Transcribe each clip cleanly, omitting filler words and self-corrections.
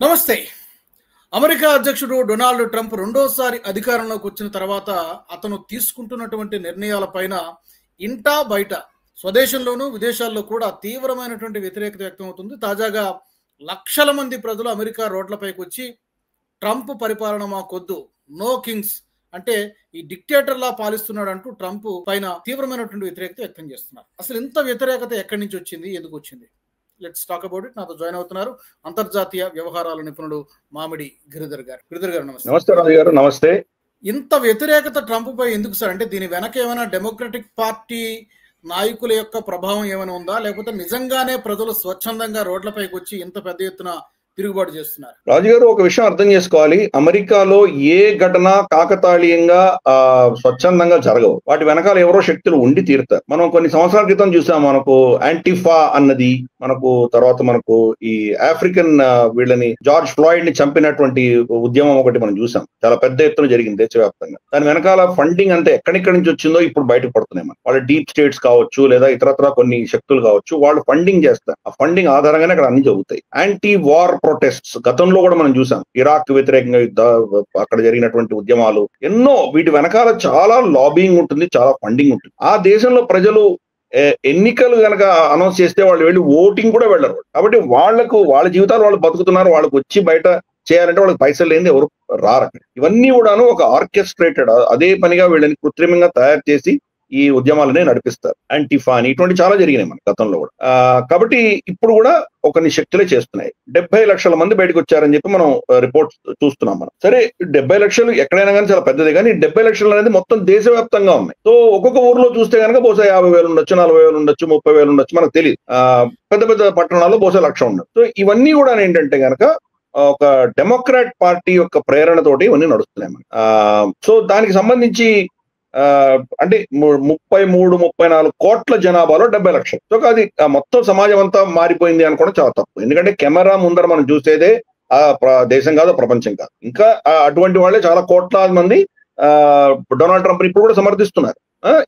నమస్తే. అమెరికా అధ్యక్షుడు Donald Trump రెండోసారి అధికారంలోకి వచ్చిన తర్వాత అతను తీసుకుంటున్నటువంటి నిర్ణయాలపైన ఇంటా బయట స్వదేశంలోనూ విదేశాల్లో కూడా తీవ్రమైనటువంటి వ్యతిరేకత వ్యక్తమవుతుంది. తాజాగా లక్షల మంది ప్రజలు అమెరికా రోడ్లపైకి వచ్చి ట్రంప్ పరిపాలన మాకొద్దు, నో కింగ్స్ అంటే ఈ డిక్టేటర్లా పాలిస్తున్నాడు అంటూ ట్రంప్ పైన తీవ్రమైనటువంటి వ్యతిరేకత వ్యక్తం చేస్తున్నారు. అసలు ఇంత వ్యతిరేకత ఎక్కడి నుంచి వచ్చింది, ఎందుకు వచ్చింది? Let's talk about it. నాతో జాయిన్ అవుతున్నారు అంతర్జాతీయ వ్యవహారాల నిపుణుడు మామిడి గిరిధర్ గారు. గిరిధర్ గారు నమస్తే. నమస్తే రాజు గారు. నమస్తే. ఇంత వ్యతిరేకత ట్రంప్ పై ఎందుకు సార్? అంటే దీని వెనక ఏమైనా డెమోక్రటిక్ పార్టీ నాయకుల యొక్క ప్రభావం ఏమైనా ఉందా, లేకపోతే నిజంగానే ప్రజలు స్వచ్ఛందంగా రోడ్లపైకి వచ్చి ఇంత పెద్ద ఎత్తున తిరుగుబాటు చేస్తున్నారు? రాజుగారు, ఒక విషయం అర్థం చేసుకోవాలి. అమెరికాలో ఏ ఘటన కాకతాళీయంగా స్వచ్ఛందంగా జరగవు. వాటి వెనకాల ఎవరో శక్తులు ఉండి తీరుతారు. మనం కొన్ని సంవత్సరాల క్రితం చూసాం. మనకు యాంటిఫా అన్నది, మనకు ఈ ఆఫ్రికన్ వీళ్ళని జార్జ్ ఫ్లాయిడ్ ని చంపినటువంటి ఉద్యమం ఒకటి మనం చూసాం. చాలా పెద్ద ఎత్తున జరిగింది దేశవ్యాప్తంగా. దాని వెనకాల ఫండింగ్ అంతా ఎక్కడెక్కడి నుంచి వచ్చిందో ఇప్పుడు బయటకు పడుతున్నాయి. మనం వాళ్ళ డీప్ స్టేట్స్ కావచ్చు, లేదా ఇతరత్ర కొన్ని శక్తులు కావచ్చు, వాళ్ళు ఫండింగ్ చేస్తారు. ఆ ఫండింగ్ ఆధారంగానే అక్కడ అన్ని జరుగుతాయి. యాంటీ వార్ ప్రొటెస్ట్స్ గతంలో కూడా మనం చూసాం. ఇరాక్ వ్యతిరేకంగా అక్కడ జరిగినటువంటి ఉద్యమాలు ఎన్నో. వీటి వెనకాల చాలా లాబింగ్ ఉంటుంది, చాలా ఫండింగ్ ఉంటుంది. ఆ దేశంలో ప్రజలు ఎన్నికలు గనక అనౌన్స్ చేస్తే వాళ్ళు వెళ్ళి ఓటింగ్ కూడా వెళ్ళరు. కాబట్టి వాళ్ళ జీవితాలు వాళ్ళు బతుకుతున్నారు. వాళ్ళకి వచ్చి బయట చేయాలంటే వాళ్ళకి పైసలు లేని ఎవరు రారు. ఇవన్నీ కూడాను ఒక ఆర్కెస్ట్రేటెడ్, అదే పనిగా వీళ్ళని కృత్రిమంగా తయారు చేసి ఈ ఉద్యమాలనే నడిపిస్తారు. యాంటిఫా అని ఇటువంటి చాలా జరిగినాయి మన గతంలో కూడా. కాబట్టి ఇప్పుడు కూడా కొన్ని శక్తులే చేస్తున్నాయి. 70 లక్షల మంది బయటకు వచ్చారని చెప్పి మనం రిపోర్ట్స్ చూస్తున్నాం. మనం సరే, 70 లక్షలు ఎక్కడైనా కానీ చాలా పెద్దది. కానీ 70 లక్షలు అనేది మొత్తం దేశవ్యాప్తంగా ఉన్నాయి. సో ఒక్కొక్క ఊర్లో చూస్తే కనుక బహుశా 50,000 ఉండొచ్చు, 40,000 ఉండొచ్చు, 30,000 ఉండొచ్చు, మనకు తెలియదు. పెద్ద పెద్ద పట్టణాల్లో బహుశా 1,00,000 ఉండదు. సో ఇవన్నీ కూడా ఏంటంటే కనుక ఒక డెమోక్రాట్ పార్టీ యొక్క ప్రేరణతోటి ఇవన్నీ నడుస్తున్నాయి. సో దానికి సంబంధించి అంటే 33-34 కోట్ల జనాభాలో 70 లక్షలు. సో అది మొత్తం సమాజం అంతా మారిపోయింది అనుకోవడం చాలా తప్పు. ఎందుకంటే కెమెరా ముందర మనం చూసేదే దేశం కాదు, ప్రపంచం కాదు. ఇంకా అటువంటి వాళ్ళే చాలా కోట్లాది మంది డొనాల్డ్ ట్రంప్ ఇప్పుడు కూడా సమర్థిస్తున్నారు.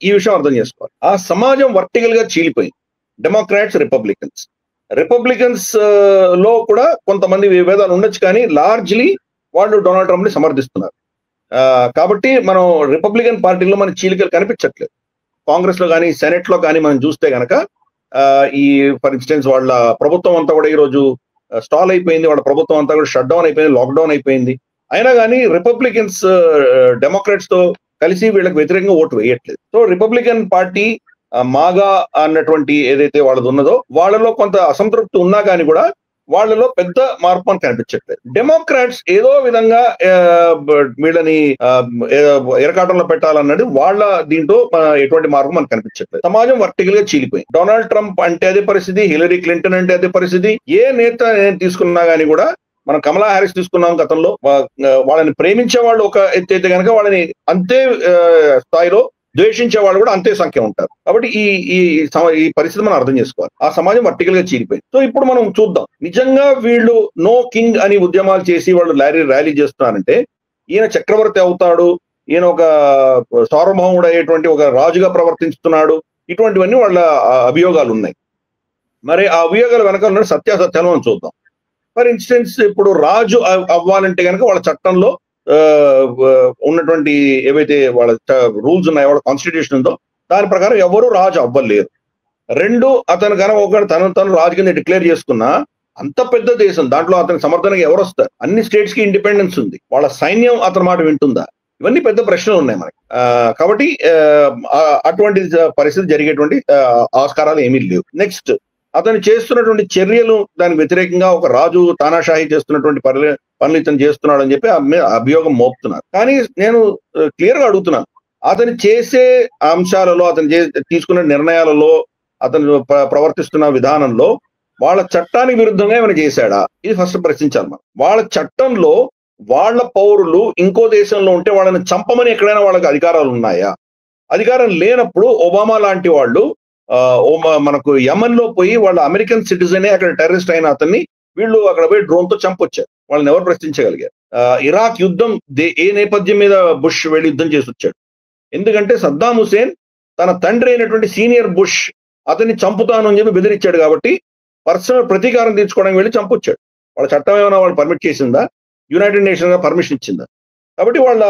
ఈ విషయం అర్థం చేసుకోవాలి. ఆ సమాజం వర్టికల్ గా చీలిపోయింది. డెమోక్రాట్స్, రిపబ్లికన్స్ లో కూడా కొంతమంది విభేదాలు ఉండొచ్చు, కానీ లార్జ్లీ వాళ్ళు డొనాల్డ్ ట్రంప్ ని సమర్థిస్తున్నారు. కాబట్టి మనం రిపబ్లికన్ పార్టీలో మన చీలికలు కనిపించట్లేదు. కాంగ్రెస్ లో కానీ, సెనెట్ లో కానీ మనం చూస్తే గనక ఈ ఫర్ ఇన్స్టెన్స్ వాళ్ళ ప్రభుత్వం అంతా కూడా ఈరోజు స్టాల్ అయిపోయింది. వాళ్ళ ప్రభుత్వం అంతా కూడా షట్ డౌన్ అయిపోయింది, లాక్డౌన్ అయిపోయింది. అయినా కానీ రిపబ్లికన్స్ డెమోక్రాట్స్ తో కలిసి వీళ్ళకి వ్యతిరేకంగా ఓటు వేయట్లేదు. సో రిపబ్లికన్ పార్టీ మాగా అన్నటువంటి ఏదైతే వాళ్ళది ఉన్నదో వాళ్ళలో కొంత అసంతృప్తి ఉన్నా కానీ కూడా వాళ్ళలో పెద్ద మార్పు అని కనిపించట్లేదు. డెమోక్రాట్స్ ఏదో విధంగా వీళ్ళని ఎరకాటంలో పెట్టాలన్నది వాళ్ళ దీంట్లో ఎటువంటి మార్పు మనకు కనిపించట్లేదు. సమాజం వర్టికల్ గా చీలిపోయింది. డొనాల్డ్ ట్రంప్ అంటే అదే పరిస్థితి, హిలరీ క్లింటన్ అంటే అదే పరిస్థితి. ఏ నేత తీసుకున్నా గానీ కూడా, మనం కమలా హ్యారిస్ తీసుకున్నాం గతంలో, వాళ్ళని ప్రేమించే వాళ్ళు ఒక ఎత్తు అయితే కనుక వాళ్ళని అంతే స్థాయిలో ద్వేషించే వాళ్ళు కూడా అంతే సంఖ్య ఉంటారు. కాబట్టి ఈ పరిస్థితి మనం అర్థం చేసుకోవాలి. ఆ సమాజం వర్టికల్ గా చీలిపోయింది. సో ఇప్పుడు మనం చూద్దాం, నిజంగా వీళ్ళు నో కింగ్ అని ఉద్యమాలు చేసి వాళ్ళు ర్యాలీ చేస్తున్నారంటే, ఈయన చక్రవర్తి అవుతాడు, ఈయన ఒక సార్వభౌముడు అయ్యేటువంటి ఒక రాజుగా ప్రవర్తిస్తున్నాడు, ఇటువంటివన్నీ వాళ్ళ అభియోగాలు ఉన్నాయి. మరి ఆ అభియోగాల వెనకాల ఉన్న సత్యాసత్యాలు మనం చూద్దాం. ఫర్ ఇన్స్టెన్స్, ఇప్పుడు రాజు అవ్వాలంటే కనుక వాళ్ళ చట్టంలో ఉన్నటువంటి ఏవైతే వాళ్ళ రూల్స్ ఉన్నాయో, వాళ్ళ కాన్స్టిట్యూషన్ ఉందో దాని ప్రకారం ఎవరు రాజు అవ్వలేరు. రెండు, అతను కనుక తను రాజు కింద డిక్లేర్ చేసుకున్నా, అంత పెద్ద దేశం దాంట్లో అతని సమర్థనగా ఎవరు వస్తారు? అన్ని స్టేట్స్ కి ఇండిపెండెన్స్ ఉంది. వాళ్ళ సైన్యం అతని మాట వింటుందా? ఇవన్నీ పెద్ద ప్రశ్నలు ఉన్నాయి మనకి. కాబట్టి అటువంటి పరిస్థితి జరిగేటువంటి ఆస్కారాలు ఏమీ లేవు. నెక్స్ట్, అతను చేస్తున్నటువంటి చర్యలు దానికి వ్యతిరేకంగా ఒక రాజు తానాషాహి చేస్తున్నటువంటి పనులు ఇతను చేస్తున్నాడు అని చెప్పి అభియోగం మోపుతున్నారు. కానీ నేను క్లియర్ గా అడుగుతున్నాను, అతను చేసే అంశాలలో, అతను తీసుకున్న నిర్ణయాలలో, అతను ప్రవర్తిస్తున్న విధానంలో వాళ్ళ చట్టానికి విరుద్ధంగా ఏమైనా చేశాడా? ఇది ఫస్ట్ ప్రశ్నించాలి మనం. వాళ్ళ చట్టంలో వాళ్ళ పౌరులు ఇంకో దేశంలో ఉంటే వాళ్ళని చంపమని ఎక్కడైనా వాళ్ళకి అధికారాలు ఉన్నాయా? అధికారం లేనప్పుడు ఒబామా లాంటి వాళ్ళు మనకు యమన్ లో పోయి వాళ్ళ అమెరికన్ సిటిజనే అక్కడ టెర్రరిస్ట్ అయిన అతన్ని వీళ్ళు అక్కడ పోయి డ్రోన్ తో చంపొచ్చారు. వాళ్ళని ఎవరు ప్రశ్నించగలిగారు? ఇరాక్ యుద్ధం ఏ నేపథ్యం మీద బుష్ వెళ్ళి యుద్ధం చేసి వచ్చాడు? ఎందుకంటే సద్దాం హుసేన్ తన తండ్రి అయినటువంటి సీనియర్ బుష్ అతన్ని చంపుతాను అని చెప్పి బెదిరించాడు. కాబట్టి పర్సనల్ ప్రతీకారం తీర్చుకోవడానికి వెళ్ళి చంపొచ్చాడు. వాళ్ళ చట్టం ఏమైనా వాళ్ళు పర్మిట్ చేసిందా? యునైటెడ్ నేషన్ పర్మిషన్ ఇచ్చిందా? కాబట్టి వాళ్ళ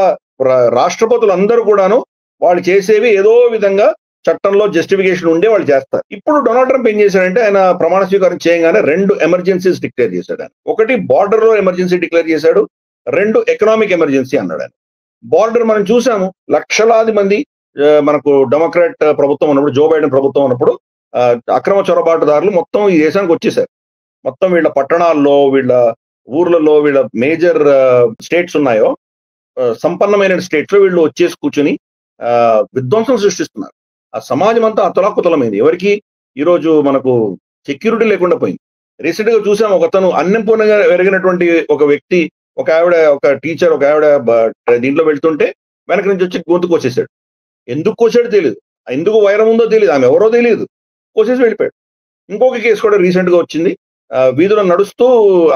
రాష్ట్రపతులు అందరూ కూడాను వాళ్ళు చేసేవి ఏదో విధంగా చట్టంలో జస్టిఫికేషన్ ఉండే వాళ్ళు చేస్తారు. ఇప్పుడు డొనాల్డ్ ట్రంప్ ఏం చేశాడంటే ఆయన ప్రమాణ స్వీకారం చేయగానే 2 ఎమర్జెన్సీస్ డిక్లేర్ చేశాడు. ఆయన ఒకటి బార్డర్ లో ఎమర్జెన్సీ డిక్లేర్ చేశాడు, 2 ఎకనామిక్ ఎమర్జెన్సీ అన్నాడు. ఆయన బార్డర్ మనం చూసాము, లక్షలాది మంది మనకు డెమోక్రాట్ ప్రభుత్వం ఉన్నప్పుడు, జో బైడెన్ ప్రభుత్వం ఉన్నప్పుడు అక్రమ చొరబాటుదారులు మొత్తం ఈ దేశానికి వచ్చేసారు. మొత్తం వీళ్ళ పట్టణాల్లో, వీళ్ళ ఊర్లలో, వీళ్ళ మేజర్ స్టేట్స్ ఉన్నాయో, సంపన్నమైన స్టేట్స్ లో వీళ్ళు వచ్చేసి కూర్చుని విధ్వంసం సృష్టిస్తున్నారు. ఆ సమాజం అంతా అతలాకుతలమైంది. ఎవరికి ఈరోజు మనకు సెక్యూరిటీ లేకుండా పోయింది. రీసెంట్ గా చూసాం, ఒకతను అన్ఎంప్లాయ్మెంట్ పెరిగినటువంటి ఒక వ్యక్తి, ఒక ఆవిడ, ఒక టీచర్, ఒక ఆవిడ దీంట్లో వెళ్తుంటే వెనక నుంచి వచ్చి గొంతు కోసేసాడు. ఎందుకు కోసాడో తెలియదు, ఎందుకు వైరం ఉందో తెలియదు, ఆమె ఎవరో తెలియదు, కోసేసి వెళ్ళిపోయాడు. ఇంకొక కేసు కూడా రీసెంట్ గా వచ్చింది. వీధిలో నడుస్తూ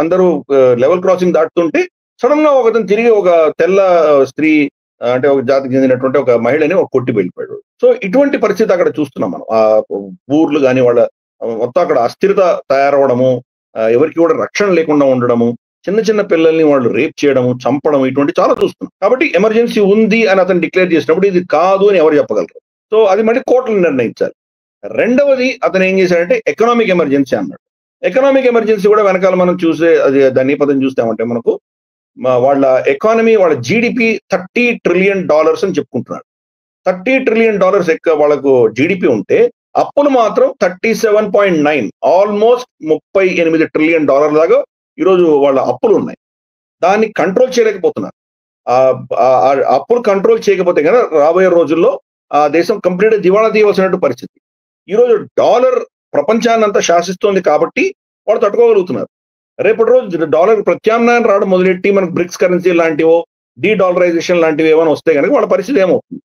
అందరూ లెవెల్ క్రాసింగ్ దాటుతుంటే సడన్ గా ఒకతను తిరిగి ఒక తెల్ల స్త్రీ, అంటే ఒక జాతికి చెందినటువంటి ఒక మహిళని ఒక కొట్టి వెళ్ళిపోయాడు. సో ఇటువంటి పరిస్థితి అక్కడ చూస్తున్నాం మనం. ఆ ఊర్లు కానీ వాళ్ళ మొత్తం అక్కడ అస్థిరత తయారవడము, ఎవరికి కూడా రక్షణ లేకుండా ఉండడము, చిన్న చిన్న పిల్లల్ని వాళ్ళు రేప్ చేయడము, చంపడం, ఇటువంటి చాలా చూస్తున్నాం. కాబట్టి ఎమర్జెన్సీ ఉంది అని అతను డిక్లేర్ చేసినప్పుడు ఇది కాదు అని ఎవరు చెప్పగలరు? సో అది మళ్ళీ కోర్టులు నిర్ణయించాలి. రెండవది అతను ఏం చేశాడంటే ఎకనామిక్ ఎమర్జెన్సీ అన్నాడు. ఎకనామిక్ ఎమర్జెన్సీ కూడా వెనకాల మనం చూసే అది దాని నేపథ్యం చూస్తామంటే మనకు వాళ్ళ ఎకానమీ, వాళ్ళ జీడిపి $30 ట్రిలియన్ అని చెప్పుకుంటున్నారు. $30 ట్రిలియన్ వాళ్ళకు జీడిపి ఉంటే అప్పులు మాత్రం 37.9, ఆల్మోస్ట్ $38 ట్రిలియన్ దాకా ఈరోజు వాళ్ళ అప్పులు ఉన్నాయి. దాన్ని కంట్రోల్ చేయలేకపోతున్నారు. అప్పులు కంట్రోల్ చేయకపోతే కనుక రాబోయే రోజుల్లో ఆ దేశం కంప్లీట్ దివాళా తీయవలసినట్టు పరిస్థితి. ఈరోజు డాలర్ ప్రపంచాన్ని అంతా శాసిస్తోంది కాబట్టి వాళ్ళు తట్టుకోగలుగుతున్నారు. రేపటి రోజు డాలర్ ప్రత్యామ్నాయం రావడం మొదలెట్టి మనకు బ్రిక్స్ కరెన్సీ లాంటివో, డీడాలరైజేషన్ లాంటివి ఏమైనా వస్తే కనుక వాళ్ళ పరిస్థితి ఏమవుతుంది?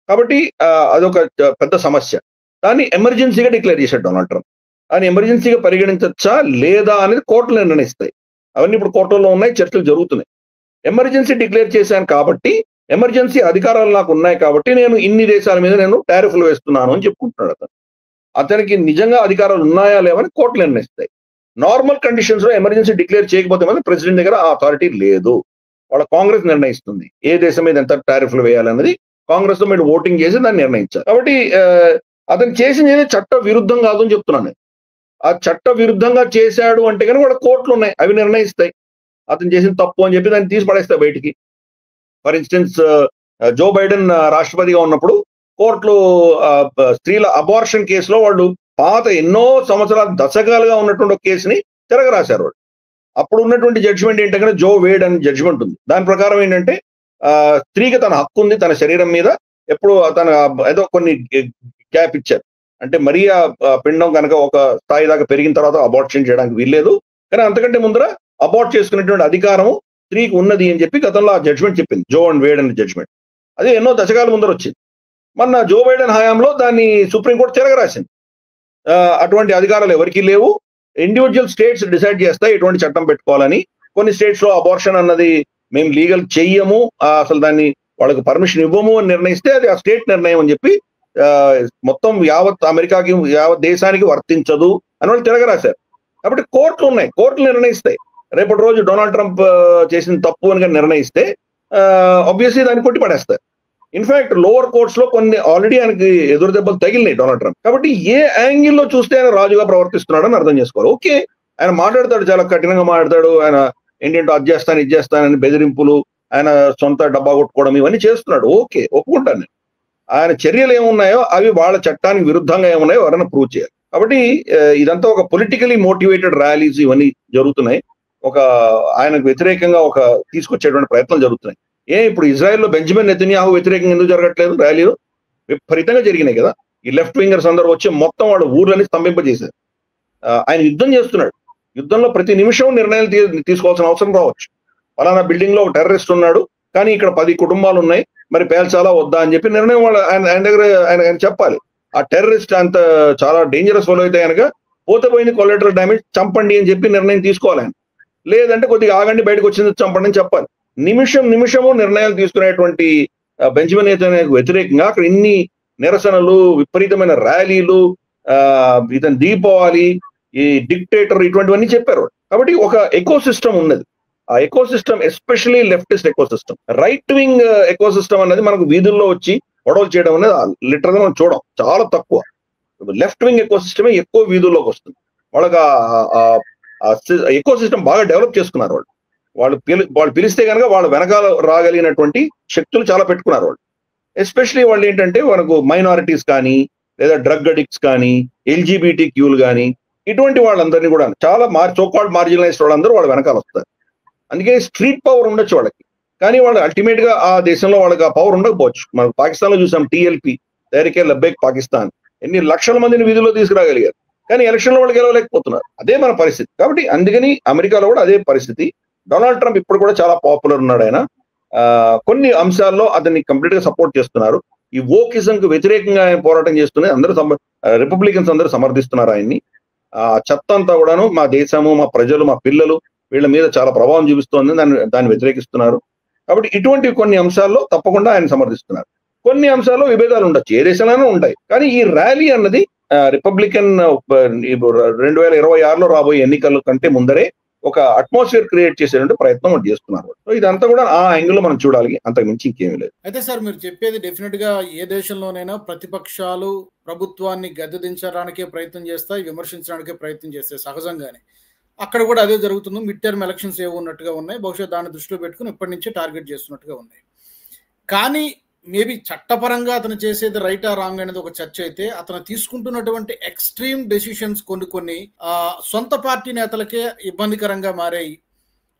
కాబట్టి అదొక పెద్ద సమస్య. దాన్ని ఎమర్జెన్సీగా డిక్లేర్ చేశాడు డొనాల్డ్ ట్రంప్. దాన్ని ఎమర్జెన్సీగా పరిగణించచ్చా లేదా అనేది కోర్టులు నిర్ణయిస్తాయి. అవన్నీ ఇప్పుడు కోర్టుల్లో ఉన్నాయి, చర్చలు జరుగుతున్నాయి. ఎమర్జెన్సీ డిక్లేర్ చేశాను కాబట్టి, ఎమర్జెన్సీ అధికారాలు నాకు ఉన్నాయి కాబట్టి నేను ఇన్ని దేశాల మీద నేను టారిఫ్లు వేస్తున్నాను అని చెప్పుకుంటున్నాడు అతను. అతనికి నిజంగా అధికారాలు ఉన్నాయా లేవని కోర్టులు నిర్ణయిస్తాయి. నార్మల్ కండిషన్స్ లో ఎమర్జెన్సీ డిక్లేర్ చేయకపోతే మాత్రం ప్రెసిడెంట్ దగ్గర ఆ అథారిటీ లేదు. వాళ్ళ కాంగ్రెస్ నిర్ణయిస్తుంది ఏ దేశం మీద ఎంత టారిఫ్లు వేయాలన్నది. కాంగ్రెస్ లో మీరు ఓటింగ్ చేసి దాన్ని నిర్ణయించారు. కాబట్టి అతను చేసింది చట్ట విరుద్ధం కాదు అని చెప్తున్నాను. ఆ చట్ట విరుద్ధంగా చేశాడు అంటే కనుక వాళ్ళ కోర్టులు ఉన్నాయి, అవి నిర్ణయిస్తాయి. అతను చేసిన తప్పు అని చెప్పి దాన్ని తీసి పడేస్తాయి బయటికి. ఫర్ ఇన్స్టెన్స్ జో బైడెన్ రాష్ట్రపతిగా ఉన్నప్పుడు కోర్టులు స్త్రీల అబార్షన్ కేసులో వాళ్ళు పాత ఎన్నో సంవత్సరాల దశకాలుగా ఉన్నటువంటి ఒక కేసుని తిరగరాశారు వాళ్ళు. అప్పుడు ఉన్నటువంటి జడ్జిమెంట్ ఏంటంటే జో వేడ్ అని జడ్జిమెంట్ ఉంది. దాని ప్రకారం ఏంటంటే స్త్రీకి తన హక్కు ఉంది తన శరీరం మీద. ఎప్పుడు తన ఏదో కొన్ని గ్యాప్ ఇచ్చారు, అంటే మరీ ఆ పిండం కనుక ఒక స్థాయి దాకా పెరిగిన తర్వాత అబార్షన్ చేయడానికి వీల్లేదు, కానీ అంతకంటే ముందర అబార్ట్ చేసుకునేటువంటి అధికారము స్త్రీకి ఉన్నది అని చెప్పి గతంలో ఆ జడ్జిమెంట్ చెప్పింది, జో అండ్ వేడ్ అనే జడ్జిమెంట్. అది ఎన్నో దశకాల ముందర వచ్చింది. మొన్న జో బైడెన్ హయాంలో దాన్ని సుప్రీంకోర్టు తిరగరాసింది. అటువంటి అధికారాలు ఎవరికీ లేవు, ఇండివిజువల్ స్టేట్స్ డిసైడ్ చేస్తాయి ఎటువంటి చట్టం పెట్టుకోవాలని. కొన్ని స్టేట్స్ లో అబార్షన్ అన్నది మేము లీగల్ చెయ్యము, అసలు దాన్ని వాళ్ళకి పర్మిషన్ ఇవ్వము అని నిర్ణయిస్తే అది ఆ స్టేట్ నిర్ణయం అని చెప్పి మొత్తం యావత్ అమెరికాకి, యావత్ దేశానికి వర్తించదు అని వాళ్ళు తిరగరాశారు. కాబట్టి కోర్టులు ఉన్నాయి, కోర్టులు నిర్ణయిస్తాయి. రేపటి రోజు డొనాల్డ్ ట్రంప్ చేసిన తప్పు అని నిర్ణయిస్తే ఆబ్వియస్లీ దాన్ని కొట్టి పడేస్తారు. ఇన్ఫాక్ట్ లోవర్ కోర్ట్స్ లో కొన్ని ఆల్రెడీ ఆయనకి ఎదురు దెబ్బలు తగిలినాయి డొనాల్డ్ ట్రంప్. కాబట్టి ఏ యాంగిల్లో చూస్తే ఆయన రాజుగా ప్రవర్తిస్తున్నాడని అర్థం చేసుకోవాలి. ఓకే, ఆయన మాట్లాడతాడు, చాలా కఠినంగా మాట్లాడతాడు, ఆయన ఏంటంటే అది చేస్తాను ఇది చేస్తానని బెదిరింపులు, ఆయన సొంత డబ్బా కొట్టుకోవడం ఇవన్నీ చేస్తున్నాడు. ఓకే, ఒప్పుకుంటాను నేను. ఆయన చర్యలు ఏమున్నాయో అవి వాళ్ళ చట్టానికి విరుద్ధంగా ఏమున్నాయో ఎవరైనా ప్రూవ్ చేయాలి. కాబట్టి ఇదంతా ఒక పొలిటికలీ మోటివేటెడ్ ర్యాలీస్ ఇవన్నీ జరుగుతున్నాయి. ఒక ఆయనకు వ్యతిరేకంగా ఒక తీసుకొచ్చేటువంటి ప్రయత్నాలు జరుగుతున్నాయి. ఇప్పుడు ఇజ్రాయెల్లో బెంజమిన్ నెతన్యాహు వ్యతిరేకంగా ఎందుకు జరగట్లేదు ర్యాలీలు? విపరీతంగా జరిగినాయి కదా. ఈ లెఫ్ట్ వింగర్స్ అందరూ వచ్చి మొత్తం వాళ్ళ ఊర్లని స్తంభింపజేశారు. ఆయన యుద్ధం చేస్తున్నాడు. యుద్ధంలో ప్రతి నిమిషం నిర్ణయాలు తీసుకోవాల్సిన అవసరం రావచ్చు. ఫలానా బిల్డింగ్ లో ఒక టెర్రరిస్ట్ ఉన్నాడు, కానీ ఇక్కడ 10 కుటుంబాలు ఉన్నాయి, మరి పేల్చాలా వద్దా అని చెప్పి నిర్ణయం ఆయన దగ్గర ఆయన చెప్పాలి. ఆ టెర్రరిస్ట్ అంత చాలా డేంజరస్ ఫాలో అయితే కనుక పోతే పోయింది కొలెటరల్ డ్యామేజ్, చంపండి అని చెప్పి నిర్ణయం తీసుకోవాలి ఆయన. లేదంటే కొద్దిగా ఆగండి, బయటకు వచ్చింది చంపండి అని చెప్పాలి. నిమిషము నిర్ణయాలు తీసుకునేటువంటి బెంజమిన్ నెతన్యాహుకు వ్యతిరేకంగా అక్కడ ఇన్ని నిరసనలు, విపరీతమైన ర్యాలీలు, ఇతను దీపావళి ఈ డిక్టేటర్ ఇటువంటివన్నీ చెప్పారు. కాబట్టి ఒక ఎకో సిస్టమ్ ఉన్నది. ఆ eco system especially leftist eco system. Right wing eco system అనేది మనకు వీధుల్లో వచ్చి గొడవలు చేయడం అనేది లిటరల్ గా మనం చూడం, చాలా తక్కువ. లెఫ్ట్ వింగ్ ఎకో సిస్టమే ఎక్కువ వీధుల్లోకి వస్తుంది. వాళ్ళకి ఎకో సిస్టమ్ బాగా డెవలప్ చేసుకున్నారు. వాళ్ళు పిలిస్తే కనుక వాళ్ళు వెనకాల రాగలిగినటువంటి శక్తులు చాలా పెట్టుకున్నారు వాళ్ళు. ఎస్పెషలీ వాళ్ళు ఏంటంటే మనకు మైనారిటీస్ కానీ, లేదా డ్రగ్ అడిక్ట్స్ కానీ, ఎల్జీబీటీ క్యూలు కానీ, ఇటువంటి వాళ్ళందరినీ కూడా చాలా సోకాల్డ్ మార్జినలైజ్డ్ వాళ్ళందరూ వాళ్ళ వెనకాల వస్తారు. అందుకే స్ట్రీట్ పవర్ ఉండొచ్చు వాళ్ళకి, కానీ వాళ్ళు అల్టిమేట్ గా ఆ దేశంలో వాళ్ళకి ఆ పవర్ ఉండకపోవచ్చు. మనం పాకిస్తాన్ లో చూసాం, టీఎల్పీ తహరీకే లబ్బైక్ పాకిస్తాన్ ఎన్ని లక్షల మందిని వీధుల్లో తీసుకురాగలిగారు, కానీ ఎలక్షన్ లో వాళ్ళు గెలవలేకపోతున్నారు. అదే మన పరిస్థితి. కాబట్టి అందుకని అమెరికాలో కూడా అదే పరిస్థితి. డొనాల్డ్ ట్రంప్ ఇప్పుడు కూడా చాలా పాపులర్ ఉన్నాడు. ఆయన కొన్ని అంశాల్లో అతన్ని కంప్లీట్ గా సపోర్ట్ చేస్తున్నారు. ఈ వోకిజం కు వ్యతిరేకంగా ఆయన పోరాటం చేస్తున్నది అందరూ రిపబ్లికన్స్ అందరూ సమర్థిస్తున్నారు ఆయన్ని. ఆ చెత్త అంతా కూడాను మా దేశము, మా ప్రజలు, మా పిల్లలు వీళ్ళ మీద చాలా ప్రభావం చూపిస్తోంది, దాన్ని వ్యతిరేకిస్తున్నారు. కాబట్టి ఇటువంటి కొన్ని అంశాల్లో తప్పకుండా ఆయన సమర్థిస్తున్నారు. కొన్ని అంశాల్లో విభేదాలు ఉండొచ్చు, ఏ దేశంలోనూ ఉంటాయి. కానీ ఈ ర్యాలీ అన్నది రిపబ్లికన్ 2026లో రాబోయే ఎన్నికల కంటే ముందరే ఒక అట్మాస్ఫియర్ క్రియేట్ చేసేటువంటి ప్రయత్నం చేస్తున్నారు. సో ఇదంతా కూడా ఆ యాంగిల్ లో మనం చూడాలి, అంతకు మించి ఇంకేమీ లేదు. అయితే సార్, మీరు చెప్పేది డెఫినెట్ గా ఏ దేశంలోనైనా ప్రతిపక్షాలు ప్రభుత్వాన్ని గద్దెదించడానికే ప్రయత్నం చేస్తాయి, విమర్శించడానికే ప్రయత్నం చేస్తాయి సహజంగానే. అక్కడ కూడా అదే జరుగుతుంది. మిడ్ టర్మ్ ఎలక్షన్స్ ఏవో ఉన్నట్టుగా ఉన్నాయి, బహుశా దాన్ని దృష్టిలో పెట్టుకుని ఇప్పటి నుంచే టార్గెట్ చేస్తున్నట్టుగా ఉన్నాయి. కానీ మేబీ చట్టపరంగా అతను చేసేది రైట్ ఆ రాంగ్ అనేది ఒక చర్చ అయితే, అతను తీసుకుంటున్నటువంటి ఎక్స్ట్రీమ్ డెసిషన్స్ కొన్ని సొంత పార్టీ నేతలకే ఇబ్బందికరంగా మారాయి.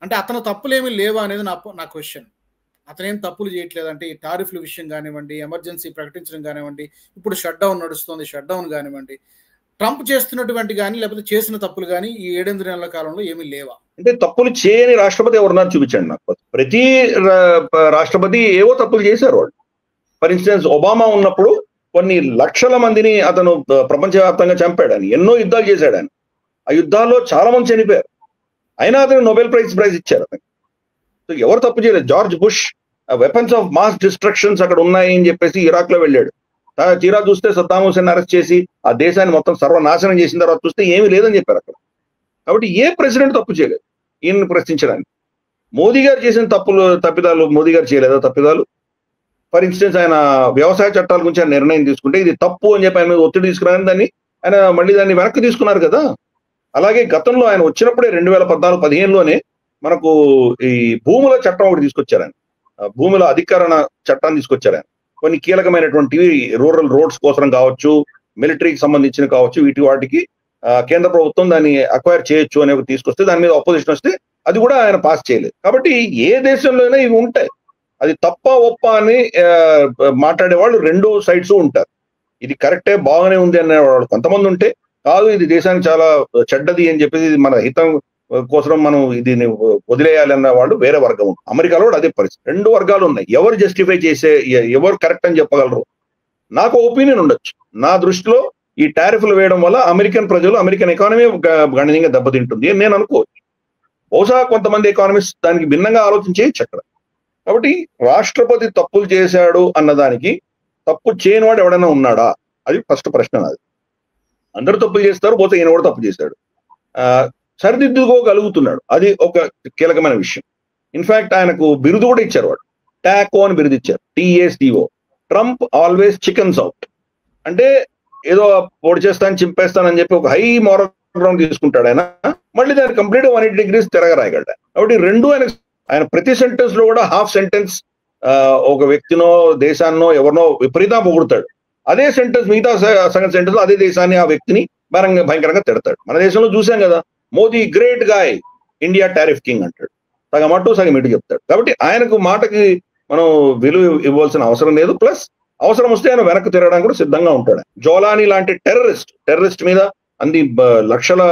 అంటే అతను తప్పులేమీ లేవా అనేది నా క్వశ్చన్. అతనేం తప్పులు చేయట్లేదంటే ఈ టారిఫ్ల విషయం కానివ్వండి, ఎమర్జెన్సీ ప్రకటించడం కానివ్వండి, ఇప్పుడు షట్ డౌన్ నడుస్తుంది, షట్ డౌన్ కానివ్వండి, ట్రంప్ చేస్తున్నటువంటి కానీ లేకపోతే చేసిన తప్పులు కానీ ఈ 7-8 నెలల కాలంలో ఏమీ లేవా? అంటే తప్పులు చేయని రాష్ట్రపతి ఎవరున్నారు చూపించండి నాకు. ప్రతి రాష్ట్రపతి ఏవో తప్పులు చేశారు వాళ్ళు. ఫర్ ఇన్స్టెన్స్ ఒబామా ఉన్నప్పుడు కొన్ని లక్షల మందిని అతను ప్రపంచవ్యాప్తంగా చంపాడని, ఎన్నో యుద్ధాలు చేశాడని. ఆ యుద్ధాల్లో చాలా మంది చనిపోయారు, అయినా అతను నోబెల్ ప్రైజ్ ఇచ్చారు అతనికి. సో ఎవరు తప్పు చేయలేదు. George bush weapons of mass destructions అక్కడ ఉన్నాయి అని చెప్పేసి ఇరాక్ లో వెళ్ళాడు. తీరా చూస్తే సద్దాం హుసేన్ అరెస్ట్ చేసి ఆ దేశాన్ని మొత్తం సర్వనాశనం చేసిన తర్వాత చూస్తే ఏమీ లేదని చెప్పారు అక్కడ. కాబట్టి ఏ ప్రెసిడెంట్ తప్పు చేయలేదు ఈయన్ని ప్రశ్నించడానికి. మోదీ గారు చేసిన తప్పిదాలు మోదీ గారు చేయలేదా తప్పిదాలు? ఫర్ ఇన్స్టెన్స్ ఆయన వ్యవసాయ చట్టాల గురించి ఆయన నిర్ణయం తీసుకుంటే ఇది తప్పు అని చెప్పి ఆయన మీద ఒత్తిడి తీసుకురాని ఆయన మళ్ళీ దాన్ని వెనక్కి తీసుకున్నారు కదా. అలాగే గతంలో ఆయన వచ్చినప్పుడే 2014-15లోనే మనకు ఈ భూముల చట్టం ఒకటి తీసుకొచ్చారు ఆయన. భూముల అధికరణ చట్టాన్ని తీసుకొచ్చారు ఆయన. కొన్ని కీలకమైనటువంటివి రూరల్ రోడ్స్ కోసం కావచ్చు, మిలిటరీకి సంబంధించిన కావచ్చు, వాటికి కేంద్ర ప్రభుత్వం దాన్ని అక్వైర్ చేయొచ్చు అనే తీసుకొస్తే దాని మీద అపోజిషన్ వస్తే అది కూడా ఆయన పాస్ చేయలేదు. కాబట్టి ఏ దేశంలోనైనా ఇవి ఉంటాయి. అది తప్ప ఒప్ప అని మాట్లాడేవాళ్ళు రెండు సైడ్స్ ఉంటారు. ఇది కరెక్టే బాగానే ఉంది అనేవాళ్ళు కొంతమంది ఉంటే, కాదు ఇది దేశానికి చాలా చెడ్డది అని చెప్పేసి ఇది మన హితం కోసం మనం దీన్ని వదిలేయాలి అన్న వాళ్ళు వేరే వర్గం ఉంది. అమెరికాలో కూడా అదే పరిస్థితి. రెండు వర్గాలు ఉన్నాయి. ఎవరు జస్టిఫై చేసే, ఎవరు కరెక్ట్ అని చెప్పగలరు? నాకు ఒపీనియన్ ఉండొచ్చు. నా దృష్టిలో ఈ టారిఫ్లు వేయడం వల్ల అమెరికన్ ప్రజలు, అమెరికన్ ఎకానమీ గణనీయంగా దెబ్బతింటుంది అని నేను అనుకోవచ్చు. బహుశా కొంతమంది ఎకానమిస్ట్ దానికి భిన్నంగా ఆలోచించేయచ్చు అక్కడ. కాబట్టి రాష్ట్రపతి తప్పులు చేశాడు అన్నదానికి తప్పు చేయని వాడు ఎవడైనా ఉన్నాడా? అది ఫస్ట్ ప్రశ్న. అది అందరూ తప్పులు చేస్తారు, పోతే ఈయన కూడా తప్పు చేశాడు, సరిదిద్దుకోగలుగుతున్నాడు, అది ఒక కీలకమైన విషయం. ఇన్ఫాక్ట్ ఆయనకు బిరుదు కూడా ఇచ్చారు, వాడు టాకో అని బిరుదు ఇచ్చారు, TACO. Trump always chickens out. అంటే ఏదో పొడి చేస్తాను, చింపేస్తానని చెప్పి ఒక హై మోరల్ గ్రౌండ్ తీసుకుంటాడు ఆయన, మళ్ళీ దాన్ని కంప్లీట్ 180 degrees తిరగరాయగలడు. కాబట్టి రెండు ఆయన ప్రతి సెంటెన్స్ లో కూడా హాఫ్ సెంటెన్స్ ఒక వ్యక్తినో దేశాన్నో ఎవరినో విపరీతంగా పొగుడుతాడు. అదే సెంటెన్స్ మిగతా సగం సెంటెన్స్ అదే దేశాన్ని ఆ వ్యక్తిని భయంకరంగా తిడతాడు. మన దేశంలో చూసాం కదా, Modi great guy, India tariff king అంటాడు, సగం అటు సగం ఇటు చెప్తాడు. కాబట్టి ఆయనకు మాటకి మనం విలువ ఇవ్వాల్సిన అవసరం లేదు. ప్లస్ అవసరం వస్తే ఆయన వెనక్కి తిరగడానికి కూడా సిద్ధంగా ఉంటాడు. జోలానీ లాంటి టెర్రరిస్ట్ మీద అన్ని లక్షల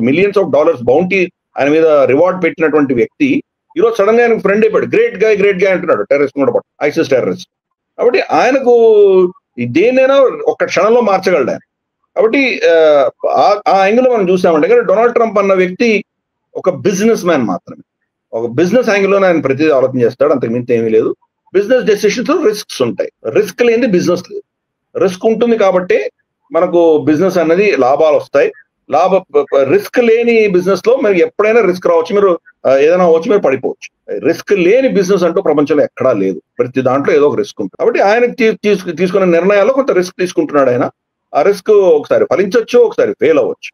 మిలియన్స్ ఆఫ్ డాలర్స్ బౌంటీ ఆయన మీద రివార్డ్ పెట్టినటువంటి వ్యక్తి ఈరోజు సడన్ గా ఆయనకు ఫ్రెండ్ అయిపోయాడు. గ్రేట్ గాయ్ అంటున్నాడు టెర్రరిస్ట్ కూడా, ఐసిస్ టెర్రరిస్ట్. కాబట్టి ఆయనకు దేన్నైనా ఒక క్షణంలో మార్చగలడు ఆయన. కాబట్టి ఆ యాంగిల్ మనం చూసామంటే, కానీ డొనాల్డ్ ట్రంప్ అన్న వ్యక్తి ఒక బిజినెస్ మ్యాన్ మాత్రమే. ఒక బిజినెస్ యాంగిల్లో ఆయన ప్రతిదీ ఆలోచన చేస్తాడు, అంతకు మించి ఏమీ లేదు. బిజినెస్ డెసిషన్స్ రిస్క్స్ ఉంటాయి. రిస్క్ లేని బిజినెస్ లేదు. రిస్క్ ఉంటుంది కాబట్టి మనకు బిజినెస్ అనేది లాభాలు వస్తాయి. రిస్క్ లేని బిజినెస్ లో మీరు ఎప్పుడైనా రిస్క్ రావచ్చు, మీరు ఏదైనా అవ్వచ్చు, మీరు పడిపోవచ్చు. రిస్క్ లేని బిజినెస్ అంటూ ప్రపంచంలో ఎక్కడా లేదు. ప్రతి దాంట్లో ఏదో ఒక రిస్క్ ఉంటుంది. కాబట్టి ఆయన తీసుకున్న నిర్ణయాల్లో కొంత రిస్క్ తీసుకుంటున్నాడు. ఆయన ఆ రిస్క్ ఒకసారి ఫలించవచ్చు, ఒకసారి ఫెయిల్ అవ్వచ్చు.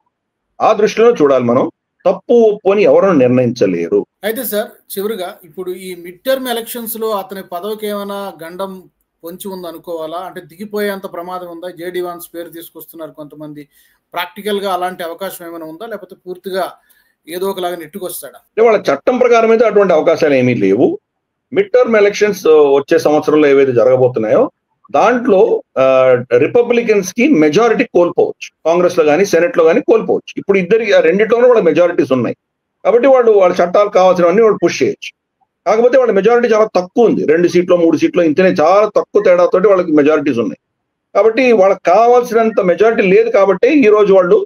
ఆ దృష్టిలో చూడాలి మనం. తప్పు ఒప్పు అని ఎవరు నిర్ణయించలేరు. అయితే సార్, చివరిగా ఇప్పుడు ఈ మిడ్ టర్మ్ ఎలక్షన్స్ లో అతని పదవికి ఏమైనా గండం పొంచి ఉంది అనుకోవాలా? అంటే దిగిపోయేంత ప్రమాదం ఉందా? జేడీ వాన్స్ పేరు తీసుకొస్తున్నారు కొంతమంది. ప్రాక్టికల్ గా అలాంటి అవకాశం ఏమైనా ఉందా, లేకపోతే పూర్తిగా ఏదో ఒకలాగా నెట్టుకొస్తాడా? వాళ్ళ చట్టం ప్రకారం అయితే అటువంటి అవకాశాలు ఏమీ లేవు. మిడ్ టర్మ్ ఎలక్షన్స్ వచ్చే సంవత్సరంలో ఏవైతే జరగబోతున్నాయో దాంట్లో రిపబ్లికన్స్ కి మెజారిటీ కోల్పోవచ్చు. కాంగ్రెస్ లో కానీ సెనెట్ లో కానీ కోల్పోవచ్చు. ఇప్పుడు రెండిట్లోనూ వాళ్ళ మెజారిటీస్ ఉన్నాయి. కాబట్టి వాళ్ళ చట్టాలు కావాల్సినవన్నీ వాళ్ళు పుష్ చేయొచ్చు. కాకపోతే వాళ్ళ మెజారిటీ చాలా తక్కువ ఉంది. 2 సీట్లు 3 సీట్లు ఇంతనే, చాలా తక్కువ తేడాతోటి వాళ్ళకి మెజారిటీస్ ఉన్నాయి. కాబట్టి వాళ్ళకి కావాల్సినంత మెజారిటీ లేదు. కాబట్టి ఈ రోజు వాళ్ళు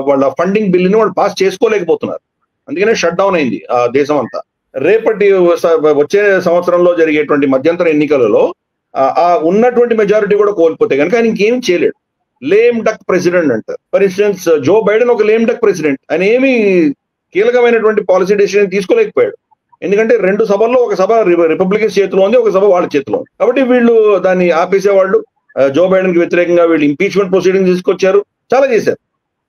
వాళ్ళ ఫండింగ్ బిల్లుని వాళ్ళు పాస్ చేసుకోలేకపోతున్నారు. అందుకనే షట్ డౌన్ అయింది ఆ దేశం అంతా. వచ్చే సంవత్సరంలో జరిగేటువంటి మధ్యంతర ఎన్నికలలో ఆ ఉన్నటువంటి మెజారిటీ కూడా కోల్పోతే కనుక ఆయన ఇంకేమీ చేయలేడు. లేమ్ డక్ ప్రెసిడెంట్ అంటారు. ఫర్ ఇన్స్టెన్స్ జో బైడెన్ ఒక లేమ్ డక్ ప్రెసిడెంట్. ఆయన ఏమీ కీలకమైనటువంటి పాలసీ డెసిషన్ తీసుకోలేకపోయాడు. ఎందుకంటే 2 సభల్లో ఒక సభ రిపబ్లికన్స్ చేతిలో ఉంది, ఒక సభ వాళ్ళ చేతిలో ఉంది. కాబట్టి వీళ్ళు దాన్ని ఆపేసేవాళ్ళు. జో బైడెన్ కి వ్యతిరేకంగా వీళ్ళు ఇంపీచ్మెంట్ ప్రొసీడింగ్ తీసుకొచ్చారు, చాలా చేశారు.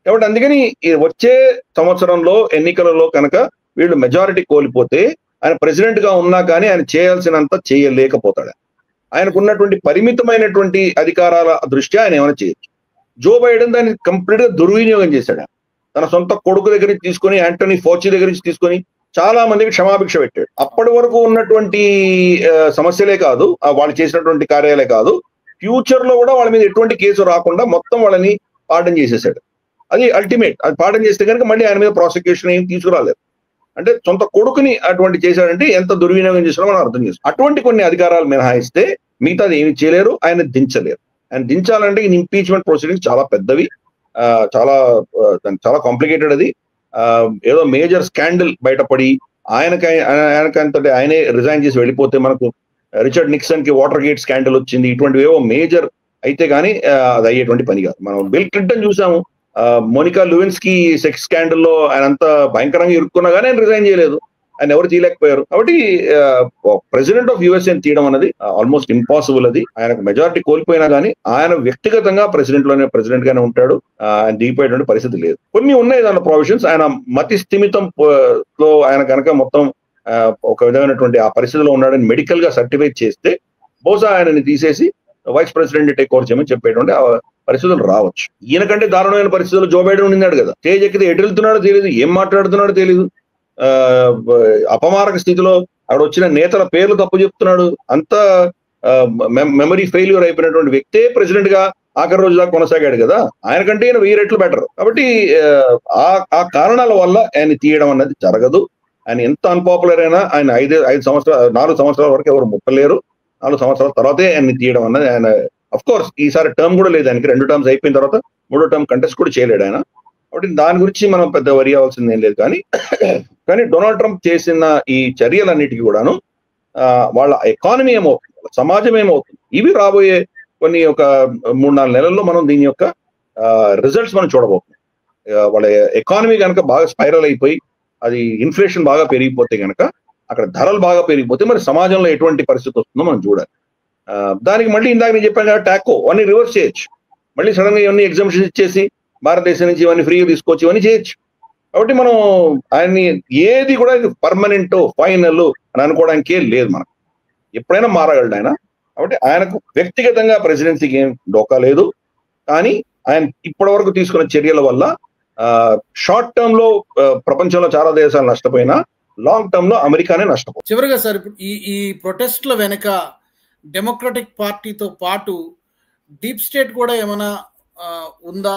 కాబట్టి అందుకని వచ్చే సంవత్సరంలో ఎన్నికలలో కనుక వీళ్ళు మెజారిటీ కోల్పోతే ఆయన ప్రెసిడెంట్ గా ఉన్నా కానీ ఆయన చేయాల్సినంత చేయలేకపోతాడు. ఆయనకు ఉన్నటువంటి పరిమితమైనటువంటి అధికారాల దృష్ట్యా ఆయన ఏమైనా చేయొచ్చు. జో బైడెన్ దాన్ని కంప్లీట్ గా దుర్వినియోగం చేశాడు. తన సొంత కొడుకు దగ్గర నుంచి తీసుకొని, యాంటనీ ఫౌచి దగ్గర నుంచి తీసుకొని చాలా మందికి క్షమాభిక్ష పెట్టాడు. అప్పటి వరకు ఉన్నటువంటి సమస్యలే కాదు, వాళ్ళు చేసినటువంటి కార్యాలే కాదు, ఫ్యూచర్ లో కూడా వాళ్ళ మీద ఎటువంటి కేసు రాకుండా మొత్తం వాళ్ళని పార్డన్ చేసేసాడు. అది అల్టిమేట్. అది పార్డన్ చేస్తే కనుక మళ్ళీ ఆయన మీద ప్రాసిక్యూషన్ ఏం తీసుకురాలేదు. అంటే సొంత కొడుకుని అటువంటి చేశాడంటే ఎంత దుర్వినియోగం చేసినా మనం అర్థం చేస్తాం. అటువంటి కొన్ని అధికారాలు మినహాయిస్తే మిగతాది ఏమి చేయలేరు, ఆయన దించలేరు. ఆయన దించాలంటే ఈ ఇంపీచ్మెంట్ ప్రొసీడింగ్స్ చాలా పెద్దవి, చాలా కాంప్లికేటెడ్. అది ఏదో మేజర్ స్కాండల్ బయటపడి ఆయనకంటే ఆయనే రిజైన్ చేసి వెళ్ళిపోతే, మనకు రిచర్డ్ నిక్సన్ కి వాటర్ గేట్ స్కాండల్ వచ్చింది, ఇటువంటివి ఏవో మేజర్ అయితే కానీ అది అయ్యేటువంటి పని కాదు. మనం బిల్ క్లింటన్ చూసాము, మోనికా లూయిన్స్కీ సెక్స్ స్కాండల్లో ఆయన అంతా భయంకరంగా ఇరుక్కున్నా కానీ ఆయన రిజైన్ చేయలేదు, ఆయన ఎవరు తీయలేకపోయారు. కాబట్టి ప్రెసిడెంట్ ఆఫ్ యుఎస్ఏ తీయడం అనేది ఆల్మోస్ట్ ఇంపాసిబుల్. అది ఆయనకు మెజారిటీ కోల్పోయినా కానీ ఆయన వ్యక్తిగతంగా ప్రెసిడెంట్ గానే ఉంటాడు. ఆయన దిగిపోయేటువంటి పరిస్థితి లేదు. కొన్ని ఉన్నాయి దాంట్లో ప్రొవిజన్స్. ఆయన మతి స్థిమితం లో ఆయన కనుక మొత్తం ఒక విధమైనటువంటి ఆ పరిస్థితిలో ఉన్నాడని మెడికల్ గా సర్టిఫై చేస్తే బహుశా ఆయనని తీసేసి వైస్ ప్రెసిడెంట్ టేక్ ఓవర్ చేయమని చెప్పేటువంటి పరిస్థితులు రావచ్చు. ఈయనకంటే దారుణమైన పరిస్థితుల్లో జో బైడెన్ ఉన్నాడు కదా. స్టేజ్ ఎక్కితే ఎటు వెళ్తున్నాడో తెలియదు, ఏం మాట్లాడుతున్నాడో తెలియదు, అపమారక స్థితిలో అక్కడ వచ్చిన నేతల పేర్లు తప్పు చెప్తున్నాడు. అంత మెమరీ ఫెయిల్యూర్ అయిపోయినటువంటి వ్యక్తే ప్రెసిడెంట్ గా ఆఖరి రోజులా కొనసాగాడు కదా. ఆయనకంటే ఈయన 1000 రెట్లు బెటర్. కాబట్టి ఆ కారణాల వల్ల ఆయన తీయడం అన్నది జరగదు. ఆయన ఎంత అన్పాపులర్ అయినా ఆయన 4 సంవత్సరాల వరకు ఎవరు ముట్టలేరు. 4 సంవత్సరాల తర్వాతే ఆయన్ని తీయడం అన్నది, ఆయన అఫ్ కోర్స్ ఈసారి టర్మ్ కూడా లేదు ఆయనకి. 2 టర్మ్స్ అయిపోయిన తర్వాత 3వ టర్మ్ కంటెస్ట్ కూడా చేయలేడు ఆయన. కాబట్టి దాని గురించి మనం పెద్ద వరి అవ్వాల్సింది ఏం లేదు. కానీ డొనాల్డ్ ట్రంప్ చేసిన ఈ చర్యలన్నిటికీ కూడాను వాళ్ళ ఎకానమీ ఏమవుతుంది, వాళ్ళ సమాజం ఏమవుతుంది, ఇవి రాబోయే కొన్ని ఒక 3-4 నెలల్లో మనం దీని యొక్క రిజల్ట్స్ మనం చూడబోతున్నాం. వాళ్ళ ఎకానమీ కనుక బాగా స్పైరల్ అయిపోయి అది ఇన్ఫ్లేషన్ బాగా పెరిగిపోతే కనుక, అక్కడ ధరలు బాగా పెరిగిపోతే మరి సమాజంలో ఎటువంటి పరిస్థితి వస్తుందో మనం చూడాలి. దానికి మళ్ళీ ఇందాక నేను చెప్పాను కదా, టాకో అన్ని రివర్స్ చేయొచ్చు. మళ్ళీ సడన్ గా ఇవన్నీ ఎగ్జామ్షన్స్ ఇచ్చేసి భారతదేశం నుంచి ఇవన్నీ ఫ్రీగా తీసుకొచ్చి ఇవన్నీ చేయొచ్చు. కాబట్టి మనం ఆయన్ని ఏది కూడా ఇది పర్మనెంట్ ఫైనల్ అని అనుకోవడానికే లేదు. మనకు ఎప్పుడైనా మారగలడు ఆయన. కాబట్టి ఆయనకు వ్యక్తిగతంగా ప్రెసిడెన్సీకి ఏం డోకా లేదు. కానీ ఆయన ఇప్పటి వరకు తీసుకున్న చర్యల వల్ల షార్ట్ టర్మ్ లో ప్రపంచంలో చాలా దేశాలు నష్టపోయినా లాంగ్ టర్మ్ లో అమెరికానే నష్టపోయింది. చివరిగా సార్, ఇప్పుడు ఈ ప్రొటెస్ట్ల వెనక డెమోక్రటిక్ పార్టీతో పాటు డీప్ స్టేట్ కూడా ఏమైనా ఉందా,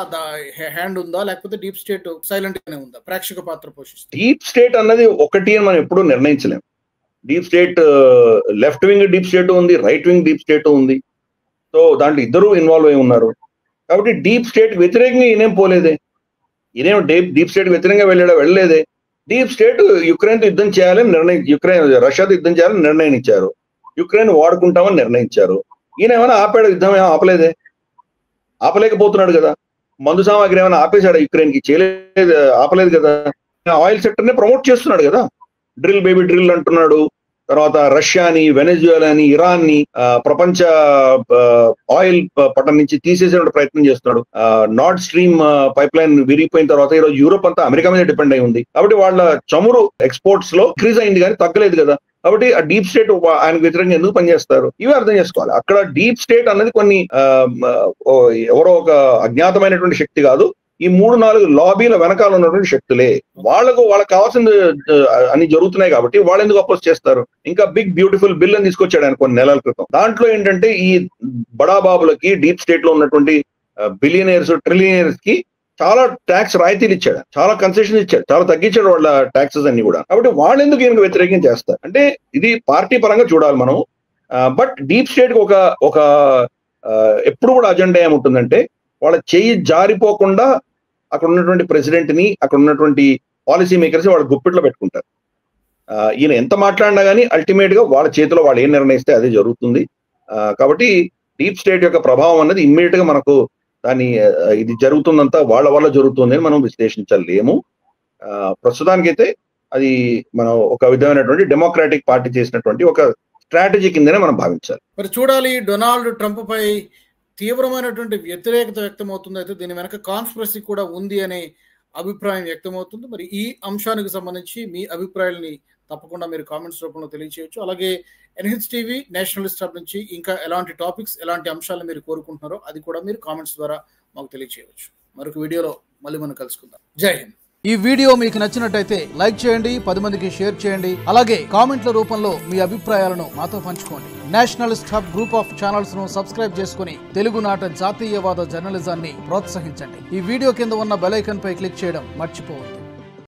హ్యాండ్ ఉందా, లేకపోతే డీప్ స్టేట్ సైలెంట్ గానే ఉందా, ప్రేక్షక పాత్ర పోషిస్తుంది? డీప్ స్టేట్ అన్నది ఒకటి అని మనం ఎప్పుడూ నిర్ణయించలేము. Deep state left wing deep state ఉంది, రైట్ వింగ్ డీప్ స్టేట్ ఉంది. సో దాంట్లో ఇద్దరు ఇన్వాల్వ్ అయి ఉన్నారు. కాబట్టి డీప్ స్టేట్ వ్యతిరేకంగా ఈయనేం పోలేదే, ఈయనేం డీప్ స్టేట్ వ్యతిరేకంగా వెళ్ళలేదే. డీప్ స్టేట్ యుక్రెయిన్తో యుద్ధం చేయాలని రష్యాతో యుద్ధం చేయాలని నిర్ణయించారు. యుక్రెయిన్ వాడుకుంటామని నిర్ణయించారు. ఈయన ఏమైనా ఆపాడు? యుద్ధం ఏమో ఆపలేదే, ఆపలేకపోతున్నాడు కదా. మందు సామాగ్రి ఏమైనా ఆపేశాడు యుక్రెయిన్ కి? చేయలేదు, ఆపలేదు కదా. ఆయిల్ సెక్టర్ ని ప్రమోట్ చేస్తున్నాడు కదా, డ్రిల్ బేబీ డ్రిల్ అంటున్నాడు. తర్వాత రష్యాని, వెనెజుయలాని, ఇరాన్ ని ప్రపంచ ఆయిల్ పట్టణం నుంచి తీసేసే ప్రయత్నం చేస్తున్నాడు. నార్డ్ స్ట్రీమ్ పైప్ లైన్ విరిగిపోయిన తర్వాత ఈరోజు యూరోప్ అంతా అమెరికా మీద డిపెండ్ అయి ఉంది. కాబట్టి వాళ్ళ చమురు ఎక్స్పోర్ట్స్ లో ఇంక్రీజ్ అయింది కానీ తగ్గలేదు కదా. కాబట్టి ఆ డీప్ స్టేట్ ఆయనకు వ్యతిరేకంగా ఎందుకు పనిచేస్తారు? ఇవి అర్థం చేసుకోవాలి. అక్కడ డీప్ స్టేట్ అన్నది కొన్ని ఎవరో ఒక అజ్ఞాతమైనటువంటి శక్తి కాదు, ఈ 3-4 లాబీల వెనకాల ఉన్నటువంటి శక్తులే. వాళ్ళకు కావాల్సింది అన్ని జరుగుతున్నాయి కాబట్టి వాళ్ళు ఎందుకు అపోజ్ చేస్తారు? ఇంకా బిగ్ బ్యూటిఫుల్ బిల్ అని తీసుకొచ్చాడు ఆయన కొన్ని నెలల క్రితం. దాంట్లో ఏంటంటే ఈ బడాబాబులకి, డీప్ స్టేట్ లో ఉన్నటువంటి బిలియనీర్స్, ట్రిలియనీర్స్ కి చాలా ట్యాక్స్ రాయితీలు ఇచ్చాడు, చాలా కన్సెషన్ ఇచ్చాడు, చాలా తగ్గించాడు వాళ్ళ ట్యాక్సెస్ అన్ని కూడా. కాబట్టి వాళ్ళు ఎందుకు ఈయనకు వ్యతిరేకం చేస్తారు అంటే ఇది పార్టీ పరంగా చూడాలి మనం. బట్ డీప్ స్టేట్ కి ఒక ఎప్పుడు కూడా అజెండా ఏముంటుందంటే వాళ్ళ చెయ్యి జారిపోకుండా అక్కడ ఉన్నటువంటి ప్రెసిడెంట్ ని, అక్కడ ఉన్నటువంటి పాలసీ మేకర్స్ వాళ్ళ గుప్పిట్లో పెట్టుకుంటారు. ఈయన ఎంత మాట్లాడినా కానీ అల్టిమేట్ గా వాళ్ళ చేతిలో వాళ్ళు ఏం నిర్ణయిస్తే అదే జరుగుతుంది. కాబట్టి డీప్ స్టేట్ యొక్క ప్రభావం అనేది ఇమ్మీడియట్ గా మనకు దాన్ని ఇది జరుగుతుందంతా వాళ్ళ వల్ల జరుగుతుంది అని మనం విశ్లేషించలేము. ప్రస్తుతానికైతే అది మనం ఒక విధమైనటువంటి డెమోక్రాటిక్ పార్టీ చేసినటువంటి ఒక స్ట్రాటజీ కిందనే మనం భావించాలి. మరి చూడాలి, డొనాల్డ్ ట్రంప్ పై తీవ్రమైనటువంటి వ్యతిరేకత వ్యక్తమవుతుంది. అయితే దీని వెనక కాన్స్పిరసీ కూడా ఉంది అనే అభిప్రాయం వ్యక్తమవుతుంది. మరి ఈ అంశానికి సంబంధించి మీ అభిప్రాయాలని తప్పకుండా మీరు కామెంట్స్ రూపంలో తెలియచేయచ్చు. అలాగే ఎన్హెచ్ టీవీ నేషనలిస్ట్ హబ్ నుంచి ఇంకా ఎలాంటి టాపిక్స్, ఎలాంటి అంశాలను మీరు కోరుకుంటున్నారో అది కూడా మీరు కామెంట్స్ ద్వారా మాకు తెలియచేయవచ్చు. మరొక వీడియోలో మళ్ళీ మనం కలుసుకుందాం. జై హింద్. ఈ వీడియో మీకు నచ్చినట్టయితే లైక్ చేయండి, 10 మందికి షేర్ చేయండి. అలాగే కామెంట్ల రూపంలో మీ అభిప్రాయాలను మాతో పంచుకోండి. Nationalist hub group of channels ను సబ్స్క్రైబ్ చేసుకుని తెలుగునాట జాతీయవాద జర్నలిజాన్ని ప్రోత్సహించండి. ఈ వీడియో కింద ఉన్న బెల్ ఐకాన్ పై క్లిక్ చేయడం మర్చిపోవద్దు.